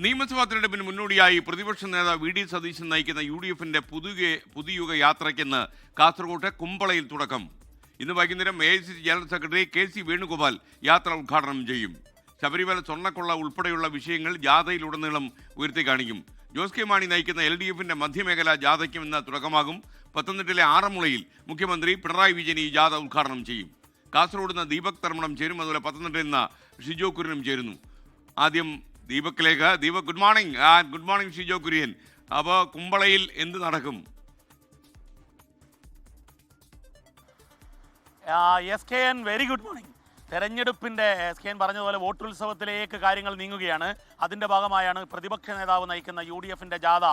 നിയമസഭാ തെരഞ്ഞെടുപ്പിന് മുന്നോടിയായി പ്രതിപക്ഷ നേതാവ് വി ഡി സതീശൻ നയിക്കുന്ന UDF-ന്റെ പുതുയുഗ യാത്രയ്ക്കിന്ന് കാസർകോട്ടെ കുമ്പളയിൽ തുടക്കം. ഇന്ന് വൈകുന്നേരം AICC general secretary KC Venugopal യാത്ര ഉദ്ഘാടനം ചെയ്യും. ശബരിമല സ്വർണ്ണക്കൊള്ള ഉൾപ്പെടെയുള്ള വിഷയങ്ങൾ ജാഥയിലുടനീളം ഉയർത്തി കാണിക്കും. ജോസ് കെ മാണി നയിക്കുന്ന LDF-ന്റെ മധ്യമേഖലാ ജാഥയ്ക്കും ഇന്ന് തുടക്കമാകും. പത്തനംതിട്ടയിലെ ആറന്മുളയിൽ മുഖ്യമന്ത്രി പിണറായി വിജയൻ ഈ ജാഥ ഉദ്ഘാടനം ചെയ്യും. കാസർഗോഡ് നിന്ന് ദീപക് തർമ്മണം ചേരും. അതുപോലെ പത്തനംതിട്ടയിൽ നിന്ന് ഷിജോ കുര്യനും ചേരുന്നു. ആദ്യം ദീപക്കിലേക്ക്. Deepak, good morning. Good morning Shijo Kurian. അപ്പോൾ കുമ്പളയിൽ എന്ത് നടക്കും? SKN very good morning. തെരഞ്ഞെടുപ്പിൻ്റെ SKN പറഞ്ഞതുപോലെ വോട്ടുത്സവത്തിലേക്ക് കാര്യങ്ങൾ നീങ്ങുകയാണ്. അതിൻ്റെ ഭാഗമായാണ് പ്രതിപക്ഷ നേതാവ് നയിക്കുന്ന UDF-ന്റെ ജാഥ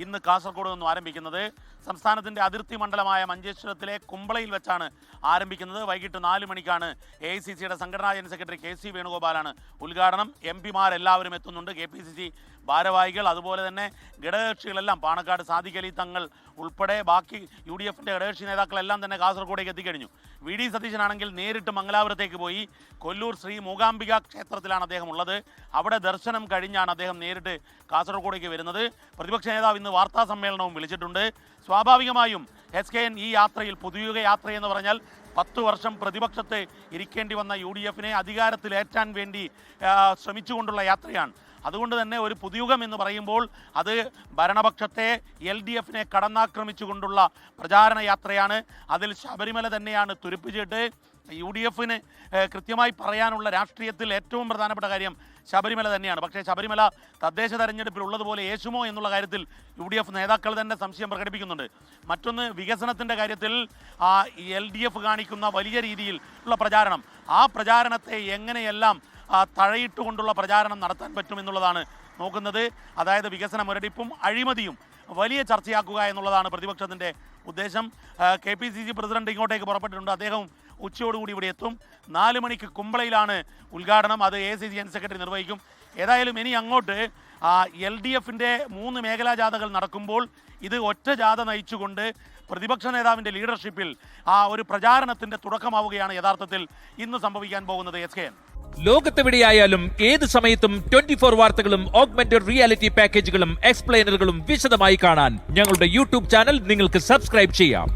ഇന്ന് കാസർഗോഡ് നിന്നും ആരംഭിക്കുന്നത്. സംസ്ഥാനത്തിൻ്റെ അതിർത്തി മണ്ഡലമായ മഞ്ചേശ്വരത്തിലെ കുമ്പളയിൽ വെച്ചാണ് ആരംഭിക്കുന്നത്. വൈകിട്ട് 4 മണിക്കാണ് AICCയുടെ സംഘടനാ ജനറൽ സെക്രട്ടറി KC വേണുഗോപാലാണ് ഉദ്ഘാടനം. MP-മാരെല്ലാവരും എത്തുന്നുണ്ട്. KPCC ഭാരവാഹികൾ, അതുപോലെ തന്നെ ഘടകകക്ഷികളെല്ലാം പാണക്കാട് സാദിഖ് അലി തങ്ങൾ ഉൾപ്പെടെ ബാക്കി UDF-ന്റെ ഘടകകക്ഷി നേതാക്കളെല്ലാം തന്നെ കാസർഗോഡേക്ക് എത്തിക്കഴിഞ്ഞു. വി ഡി സതീശനാണെങ്കിൽ നേരിട്ട് മംഗലാപുരത്തേക്ക് പോയി. കൊല്ലൂർ ശ്രീ മൂകാംബിക ക്ഷേത്രത്തിലാണ് അദ്ദേഹം ഉള്ളത്. അവിടെ ദർശനം കഴിഞ്ഞാണ് അദ്ദേഹം നേരിട്ട് കാസർഗോഡേക്ക് വരുന്നത്. പ്രതിപക്ഷ നേതാവ് ഇന്ന് വാർത്താ സമ്മേളനവും വിളിച്ചിട്ടുണ്ട്. സ്വാഭാവികമായും SKN ഈ യാത്രയിൽ പുതുയുഗ യാത്രയെന്ന് പറഞ്ഞാൽ 10 വർഷം പ്രതിപക്ഷത്ത് ഇരിക്കേണ്ടി വന്ന UDF-നെ അധികാരത്തിലേറ്റാൻ വേണ്ടി ശ്രമിച്ചുകൊണ്ടുള്ള യാത്രയാണ്. അതുകൊണ്ട് തന്നെ ഒരു പുതുയുഗം എന്ന് പറയുമ്പോൾ അത് ഭരണപക്ഷത്തെ LDF-നെ കടന്നാക്രമിച്ചുകൊണ്ടുള്ള പ്രചാരണ യാത്രയാണ്. അതിൽ ശബരിമല തന്നെയാണ് തുരുപ്പിച്ചിട്ട്. UDF-ന് കൃത്യമായി പറയാനുള്ള രാഷ്ട്രീയത്തിൽ ഏറ്റവും പ്രധാനപ്പെട്ട കാര്യം ശബരിമല തന്നെയാണ്. പക്ഷേ ശബരിമല തദ്ദേശ തെരഞ്ഞെടുപ്പിൽ ഉള്ളതുപോലെ യേശുമോ എന്നുള്ള കാര്യത്തിൽ UDF നേതാക്കൾ തന്നെ സംശയം പ്രകടിപ്പിക്കുന്നുണ്ട്. മറ്റൊന്ന്, വികസനത്തിൻ്റെ കാര്യത്തിൽ LDF കാണിക്കുന്ന വലിയ രീതിയിൽ ഉള്ള പ്രചാരണം, ആ പ്രചാരണത്തെ എങ്ങനെയെല്ലാം തഴയിട്ടുകൊണ്ടുള്ള പ്രചാരണം നടത്താൻ പറ്റുമെന്നുള്ളതാണ് നോക്കുന്നത്. അതായത് വികസന മുരടിപ്പും അഴിമതിയും വലിയ ചർച്ചയാക്കുക എന്നുള്ളതാണ് പ്രതിപക്ഷത്തിൻ്റെ ഉദ്ദേശം. KPCC പ്രസിഡന്റ് ഇങ്ങോട്ടേക്ക് പുറപ്പെട്ടിട്ടുണ്ട്. അദ്ദേഹം ഉച്ചയോടുകൂടി ഇവിടെ എത്തും. 4 മണിക്ക് കുമ്പളയിലാണ് ഉദ്ഘാടനം. അത് AICC ജനറൽ സെക്രട്ടറി നിർവഹിക്കും. ഏതായാലും ഇനി അങ്ങോട്ട് LDF-ന്റെ 3 മേഖലാ ജാഥകൾ നടക്കുമ്പോൾ ഇത് ഒറ്റ ജാഥ നയിച്ചുകൊണ്ട് പ്രതിപക്ഷ നേതാവിൻ്റെ ലീഡർഷിപ്പിൽ ഒരു പ്രചാരണത്തിൻ്റെ തുടക്കമാവുകയാണ് യഥാർത്ഥത്തിൽ ഇന്ന് സംഭവിക്കാൻ പോകുന്നത്. SKN ലോകത്തെവിടെയായാലും ഏത് സമയത്തും 24 വാർത്തകളും ഓഗ്മെന്റഡ് റിയാലിറ്റി പാക്കേജുകളും എക്സ്പ്ലെയിനറുകളും വിശദമായി കാണാൻ ഞങ്ങളുടെ YouTube ചാനൽ നിങ്ങൾക്ക് സബ്സ്ക്രൈബ് ചെയ്യാം.